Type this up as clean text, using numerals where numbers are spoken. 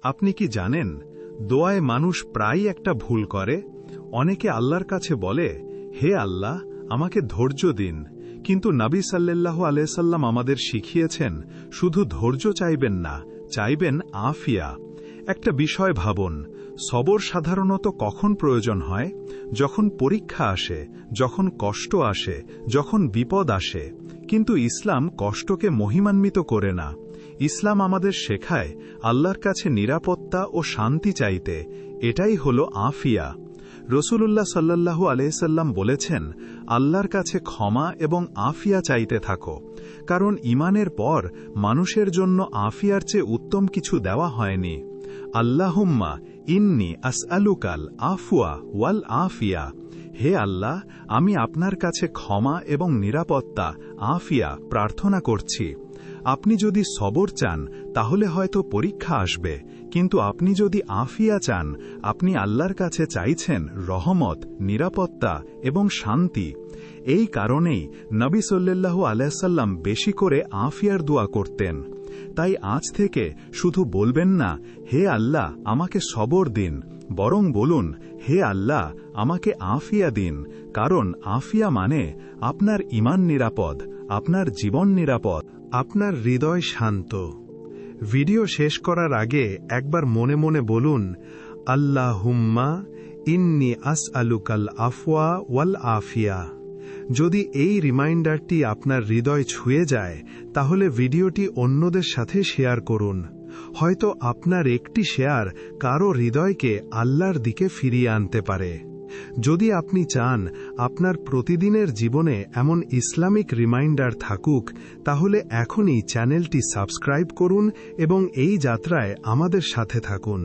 আপনি কি জানেন, দোয়ায় মানুষ প্রায়ই একটা ভুল করে। অনেকে আল্লাহর কাছে বলে, হে আল্লাহ, আমাকে ধৈর্য দিন। কিন্তু নবী সাল্লাল্লাহু আলাইহি সাল্লাম আমাদের শিখিয়েছেন, শুধু ধৈর্য চাইবেন না, চাইবেন আফিয়া। একটা বিষয় ভাবুন, সবর সাধারণত কখন প্রয়োজন হয়? যখন পরীক্ষা আসে, যখন কষ্ট আসে, যখন বিপদ আসে। কিন্তু ইসলাম কষ্টকে মহিমান্বিত করে না। ইসলাম আমাদের শেখায় আল্লাহর কাছে নিরাপত্তা ও শান্তি চাইতে। এটাই হলো আফিয়া। রাসূলুল্লাহ সাল্লাল্লাহু আলাইহি সাল্লাম বলেছেন, আল্লাহর কাছে ক্ষমা এবং আফিয়া চাইতে থাকো, কারণ ঈমানের পর মানুষের জন্য আফিয়ার চেয়ে উত্তম কিছু দেওয়া হয়নি। আল্লাহুম্মা ইন্নী আসআলুকাল আফওয়া ওয়াল আফিয়া। হে আল্লাহ, আমি আপনার কাছে ক্ষমা এবং নিরাপত্তা, আফিয়া প্রার্থনা করছি। আপনি যদি সবর চান, তাহলে হয়তো পরীক্ষা আসবে, কিন্তু আপনি যদি আফিয়া চান, আপনি আল্লাহর কাছে চাইছেন রহমত, নিরাপত্তা এবং শান্তি। এই কারণেই নবী সাল্লাল্লাহু আলাইহি সাল্লাম বেশি করে আফিয়ার দোয়া করতেন। তাই আজ থেকে শুধু বলবেন না, হে আল্লাহ, আমাকে সবর দিন, বরং বলুন, হে আল্লাহ, আমাকে আফিয়া দিন। কারণ আফিয়া মানে আপনার ঈমান নিরাপদ, আপনার জীবন নিরাপদ, আপনার হৃদয় শান্ত। ভিডিও শেষ করার আগে একবার মনে মনে বলুন, আল্লাহুম্মা ইন্নী আসআলুকাল আফওয়া ওয়াল আফিয়া। যদি এই রিমাইন্ডারটি আপনার হৃদয় ছুঁয়ে যায়, তাহলে ভিডিওটি অন্যদের সাথে শেয়ার করুন। হয়তো আপনার একটি শেয়ার কারো হৃদয়কে আল্লাহর দিকে ফিরিয়ে আনতে পারে। যদি আপনি চান আপনার প্রতিদিনের জীবনে এমন ইসলামিক রিমাইন্ডার থাকুক, তাহলে এখনই চ্যানেলটি সাবস্ক্রাইব করুন এবং এই যাত্রায় আমাদের সাথে থাকুন।